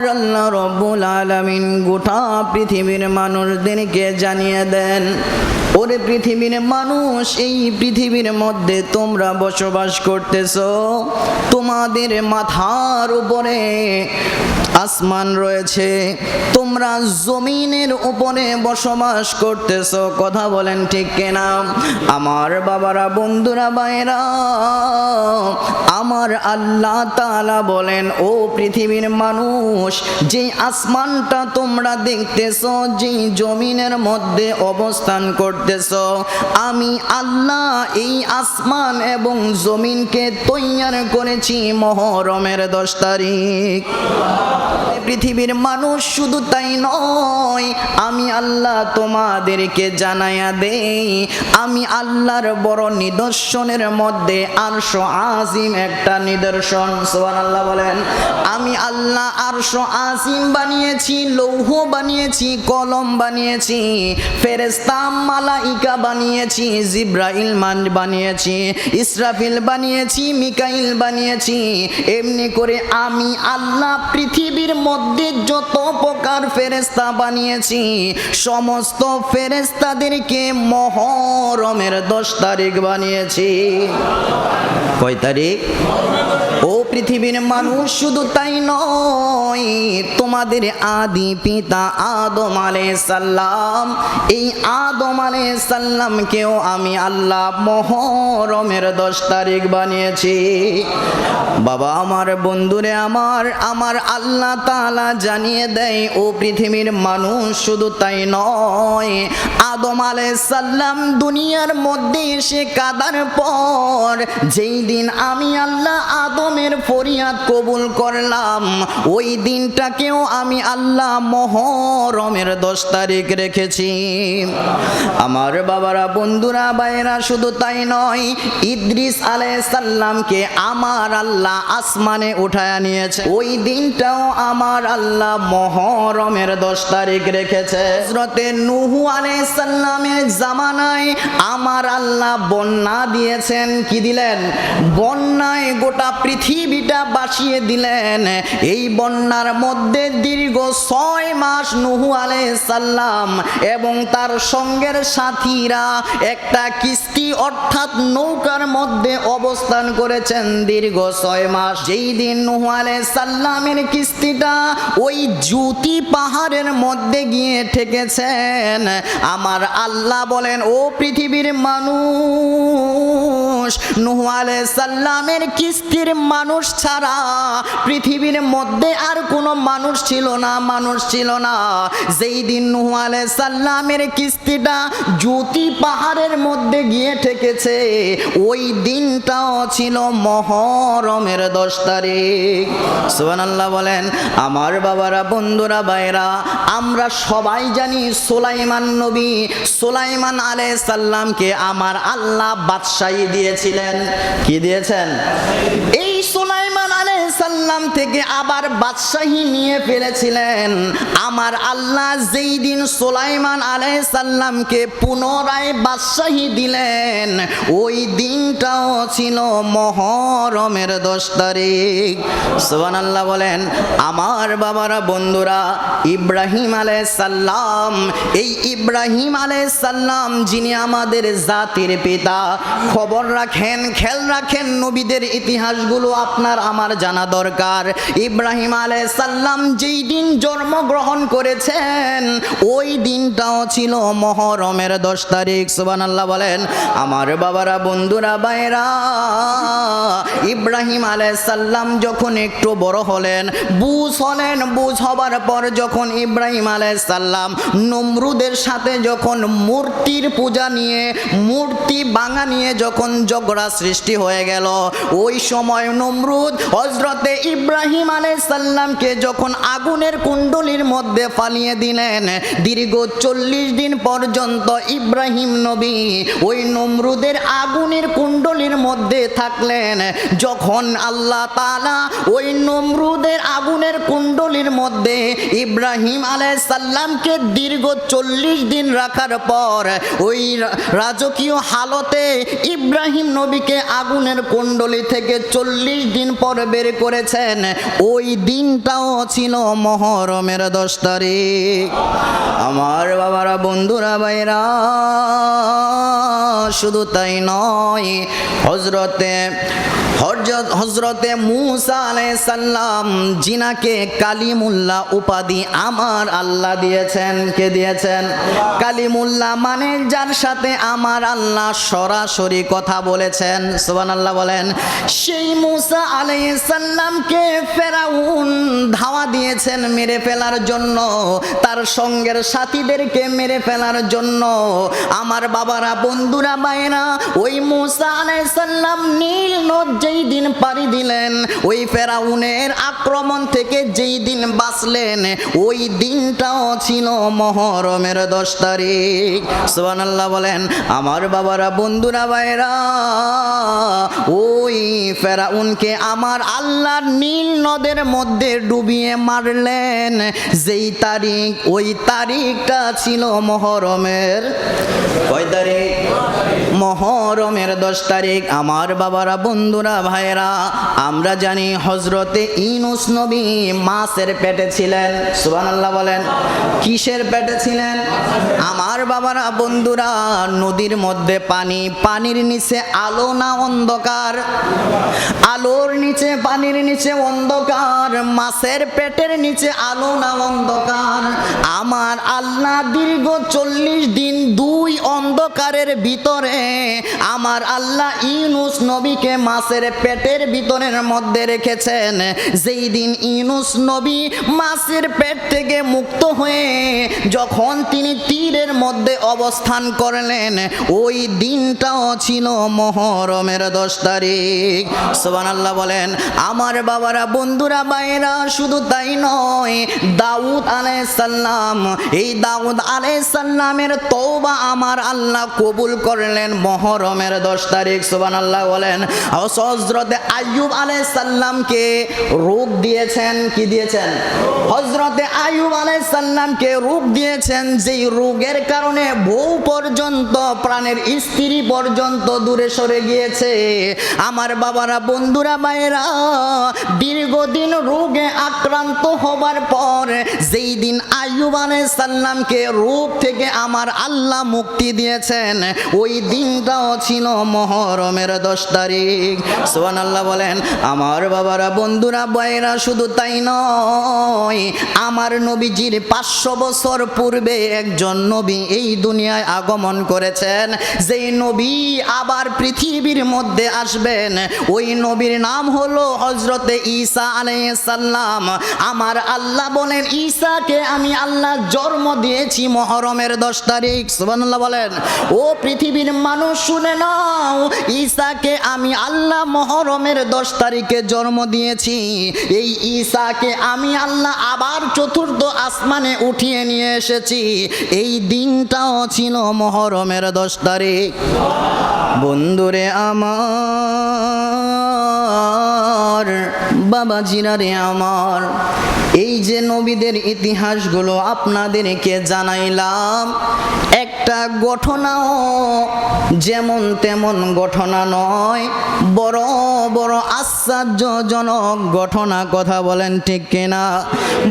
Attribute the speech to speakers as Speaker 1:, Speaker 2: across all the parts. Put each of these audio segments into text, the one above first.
Speaker 1: আল্লাহ রব্বুল আলামিন গোটা পৃথিবীর মানুষদেরকে জানিয়ে দেন, ওরে পৃথিবীর মানুষ, এই পৃথিবীর মধ্যে তোমরা বসবাস করতেছো, তোমাদের মাথার উপরে আসমান রয়েছে, তোমরা জমিনের উপরে বসবাস করতেছো। কথা বলেন ঠিক কিনা? আমার বাবারা, বন্ধুরা, ভাইরা, আমার আল্লাহ তাআলা বলেন, ও পৃথিবীর মানুষ, যে আসমানটা তোমরা দেখতেছো, যে জমিনের মধ্যে অবস্থান করতেছো, আমি আল্লাহ এই আসমান এবং জমিনকে তৈয়ার করেছি মুহররমের 10 তারিখ। পৃথিবীর মানুষ, শুধু তাই নয়, আমি আল্লাহ তোমাদেরকে জানাইয়া দেই, আমি আল্লাহর বড় নিদর্শনের মধ্যে আরশ আজিম একটা নিদর্শন। সুবহানাল্লাহ বলেন। আমি আল্লাহ আরশ আজিম বানিয়েছি, লৌহ বানিয়েছি, কলম বানিয়েছি, ফেরেশতা মালাইকা বানিয়েছি, জিবরাইল বানিয়েছি, ইসরাফিল বানিয়েছি, মিকাইল বানিয়েছি। এমনি করে আমি আল্লাহ পৃথিবীর মধ্যে যত প্রকার ফেরেশতা বানিয়েছি, সমস্ত ফেরেশতাদেরকে মুহররমের 10 তারিখ বানিয়েছি। কয় তারিখ? ও পৃথিবীর মানুষ, শুধু তাই নয়, তোমাদের আদি পিতা আদম আলাইহিস সালাম, এই আদম আলাইহিস সালামকেও আমি আল্লাহ মুহররমের 10 তারিখ বানিয়েছি। বাবা আমার, বন্ধুরে আমার, আমার আল্লাহ তাআলা জানিয়ে দেয়, ও পৃথিবীর মানুষ, শুধু তাই নয়, আদম আলাইহিস সালাম দুনিয়ার মধ্যে এসে কাদার পর যেই দিন আমি আল্লাহ আদমের ফরিয়াদ কবুল করলাম, ওই দিনটাকেও আমি আল্লাহ মুহররমের 10 তারিখ রেখেছি। আমার বাবারা, বন্ধুরা, ভাইরা, শুধু তাই নয়, ইদ্রিস আলাইহিস সালামকে আমার আল্লাহ আসমানে উঠায়া নিয়েছে, ওই দিনটাও আমার আল্লাহ মুহররমের 10 তারিখ রেখেছে। হযরতে নূহ আলাইহিস সালামের জামানায় আমার আল্লাহ বন্যা দিয়েছেন। কি দিলেন? বন্যায় গোটা পৃথিবীটা ভাসিয়ে দিলেন। এই বন্যার মধ্যে দীর্ঘ 6 মাস নূহ আলাইহিস সালাম এবং তার সঙ্গের সাথীরা একটা কিস্তি অর্থাৎ নৌকার মধ্যে অবস্থান করেছেন দীর্ঘ 6 মাস। যেই দিন নূহ আলাইহিস সালামের কিস্তিটা ওই জ্যোতি পাহাড়ের মধ্যে গিয়ে ঠেকেছেন, আমার আল্লাহ বলেন, ও পৃথিবীর মানুষ, নূহ আলাইহিস সালামের কিস্তির মানুষ ছাড়া পৃথিবীর মধ্যে আর কোনো মানুষ ছিল না, মানুষ ছিল না। যেই দিন নূহ আলাইহিস সালামের কিস্তিটা জ্যোতি পাহাড়ের মধ্যে গিয়ে ঠেকেছে, ওই দিনটাও ছিল মুহররমের 10 তারিখ। সুবহানাল্লাহ বলেন। আমার বাবারা, বন্ধুরা, ভাইরা, আমরা সবাই জানি সুলাইমান নবী, সুলাইমান আলাইহিস সালামকে আমার আল্লাহ বাদশাহী দিয়েছিলেন। কি দিয়েছেন? এই সুলাইমান আলাইহিস সালাম থেকে আবার বাদশাহী নিয়ে ফেলেছিলেন আমার আল্লাহ। যেই দিন সুলাইমান আলাইহিস সালামকে পুনরায় বাদশাহী দিলেন, ওই দিনটাও ছিল মুহররমের 10 তারিখ। সুবহানাল্লাহ বলেন। আমার বাবারা, বন্ধুরা, ইব্রাহিম আলাইহিস সালাম, এই ইব্রাহিম আলাইহিস সালাম যিনি আমাদের জাতির পিতা, খবর রাখেন, খেয়াল রাখেন, নবীদের ইতিহাসগুলো আপনার আমার জানা দরকার। ইব্রাহিম আলাইহিস সালাম যেই দিন জন্মগ্রহণ করেছেন, ওই দিনটাও ছিল মুহররমের 10 তারিখ। সুবহানাল্লাহ বলেন। আমার বাবারা, বন্ধুরা, ভাইরা, ইব্রাহিম আলাইহিস সালাম যখন একটু বড় হলেন, বুঝ হলেন, বুঝ হবার পর যখন ইব্রাহিম আলাইহিস সালাম নমরুদের সাথে যখন মূর্তির পূজা নিয়ে, মূর্তি ভাঙা নিয়ে যখন ঝগড়া সৃষ্টি হয়ে গেল, ওই সময় নমরুদ হযরতে ইব্রাহিম আলাইহিস সালামকে যখন আগুনের কুণ্ডলীর মধ্যে ফালিয়ে দিলেন, দীর্ঘ 40 দিন পর্যন্ত ইব্রাহিম নবী ওই নমরুদের আগুনের কুণ্ডলীর মধ্যে থাকলেন। যখন আল্লাহ তাআলা ওই নমরুদের আগুনের কুণ্ডলীর মধ্যে ইব্রাহিম আলাইহিস সালামকে দীর্ঘ 40 দিন রাখার পর ওই রাজকীয় হালতে ইব্রাহিম নবীকে আগুনের কুণ্ডলী থেকে 40 দিন পর বের করেছে। করেছেন ওই দিনটাও ছিল মুহররমের 10 তারিখ। আমার বাবারা, বন্ধুরা, ভাইরা, শুধু তাই নয়, হজরতে মুসা আলাইহিস সালাম জিনাকে কালিমুল্লাহ উপাধি আমার আল্লাহ দিয়েছেন। কে দিয়েছেন? কালিমুল্লাহ মানে যার সাথে আমার আল্লাহ সরাসরি কথা বলেছেন। সুবহানাল্লাহ বলেন। সেই মুসা আলাইহিস সালামকে ফেরাউন ধাওয়া দিয়েছেন মেরে ফেলার জন্য, তার সঙ্গের সাথীদেরকে মেরে ফেলার জন্য। আমার বাবারা, বন্ধুরা, ভাইরা, ওই মুসা আলাইহিস সালাম নীল নদ যেই দিন পাড়ি দিলেন, ওই ফেরাউনের আক্রমণ থেকে যেই দিন বাঁচলেন, ওই দিনটাও ছিল মুহররমের 10 তারিখ। সুবহানাল্লাহ বলেন। আমার বাবারা, বন্ধুরা, ভাইরা, ওই ফেরাউনকে আমার আল্লাহ নীল নদের মধ্যে ডুবিয়ে মারলেন যেই তারিখ, ওই তারিখটা ছিল মুহররমের কয় তারিখ? মুহররমের 10 তারিখ। আমার বাবারা, বন্ধুরা, ভাইরা, আমরা জানি হজরতে ইউনূস নবী মাছের পেটে ছিলেন। সুবহানাল্লাহ বলেন। কিসের পেটে ছিলেন? আমার বাবারা, বন্ধুরা, নদীর মধ্যে পানি, পানির নিচে আলো না অন্ধকার? আলোর নিচে, পানির নিচে অন্ধকার, মাছের পেটের নিচে আলো না অন্ধকার? আমার আল্লাহ দীর্ঘ 40 দিন দুই অন্ধকারের ভিতরে আমার আল্লাহ ইউনূস নবীকে মাছের পেটের ভিতরের মধ্যে রেখেছেন। যেই দিন ইউনূস নবী মাছের পেট থেকে মুক্ত হয়ে যখন তিনি তীরের মধ্যে অবস্থান করলেন, ওই দিনটাও ছিল মুহররমের 10 তারিখ। সুবহানাল্লাহ বলেন। আমার বাবারা, বন্ধুরা, ভাইরা, শুধু তাই নয়, দাউদ আলাইহিস সালাম, এই দাউদ আলাইহিস সালামের তওবা আমার আল্লাহ কবুল করলেন মুহররমের 10 তারিখ। সুবহানাল্লাহ বলেন। হযরতে আইয়ুব আলাইহিস সালামকে রোগ দিয়েছেন। কি দিয়েছেন? হযরতে আইয়ুব আলাইহিস সালামকে রোগ দিয়েছেন, যেই রোগের কারণে বউ পর্যন্ত, প্রাণের স্ত্রী পর্যন্ত দূরে সরে গিয়েছে। আমার বাবারা, বন্ধুরা, ভাইরা, দীর্ঘদিন রোগে আক্রান্ত হবার পর যেই দিন আইয়ুব আলাইহিস সালামকে রোগ থেকে আমার আল্লাহ মুক্তি দিয়েছেন, ওই দিনটাও ছিল মুহররমের 10 তারিখ। সুবহানাল্লাহ বলেন। আমার বাবারা, বন্ধুরা, ভাইরা, শুধু তাই নয়, আমার নবীজির 500 বছর পূর্বে একজন নবী এই দুনিয়ায় আগমন করেছেন। যেই নবী আবার পৃথিবীর মধ্যে আসবেন, ওই নবীর নাম হলো হযরতে ঈসা আলাইহিস সালাম। আমার আল্লাহ বলেন, ঈসাকে আমি আল্লাহ জন্ম দিয়েছি মুহররমের 10 তারিখ। সুবহানাল্লাহ বলেন। ও পৃথিবীর মানুষ, শুনে নাও, ঈসাকে আমি আল্লাহ মুহররমের 10 তারিখে জন্ম দিয়েছি। এই ঈসাকে আমি আল্লাহ আবার চতুর্থ আসমানে উঠিয়ে নিয়ে এসেছি। এই দিনটাও ছিল মুহররমের 10 তারিখ। বন্ধুরে আমার, বাবাজিরা রে আমার, এই যে নবীদের ইতিহাসগুলো আপনাদেরকে জানাইলাম, একটা ঘটনাও যেমন তেমন ঘটনা নয়, বড় বড় আশ্চর্যজনক ঘটনা। কথা বলেন ঠিক কিনা?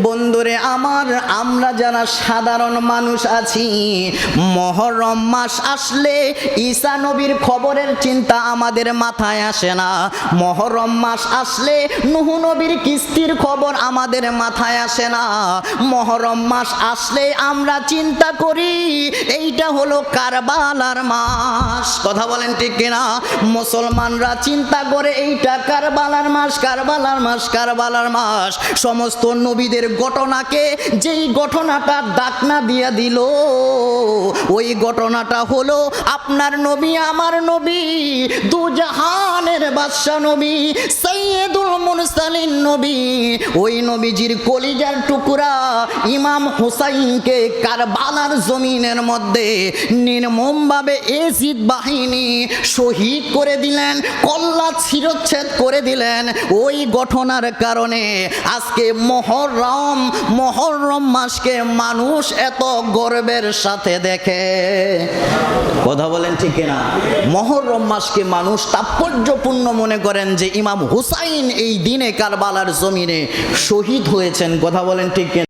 Speaker 1: বন্ধুরে আমার, আমরা যারা সাধারণ মানুষ আছি, মুহররম মাস আসলে ঈসা নবীর খবরের চিন্তা আমাদের মাথায় আসে না। মুহররম মাস আসলে নূহ নবীর কিস্তির খবর আমাদের মাথায় আসে না। মুহররম মাস আসলে আমরা চিন্তা করি এইটা হলো কারবালার মাস। কথা বলেন ঠিক কিনা? মুসলমানরা চিন্তা করে এইটা কারবালার মাস, কারবালার মাস, কারবালার মাস। সমস্ত নবীদের ঘটনাকে যেই ঘটনাটা ডাকনা দিয়ে দিল, ওই ঘটনাটা হলো আপনার নবী, আমার নবী, দুজাহানের বাদশা নবী, সাইয়্যিদুল মুরসালিন নবী, ওই নবীজির কলিজার টুকরা ইমাম হুসাইনকে কারবালার জমিনের মধ্যে নির্মমভাবে এজিদ বাহিনী শহীদ করে দিলেন, কল্লা শিরচ্ছেদ করে দিলেন। ওই ঘটনার কারণে আজকে মহররম মাসকে মানুষ এত গর্বের সাথে দেখে। কথা বলেন ঠিক কিনা? মহররম মাসকে মানুষ তাৎপর্যপূর্ণ মনে করেন যে ইমাম হুসাইন এই দিনে কারবালার জমিনে শহীদ হয়েছেন। কথা বলেন ঠিক কিনা?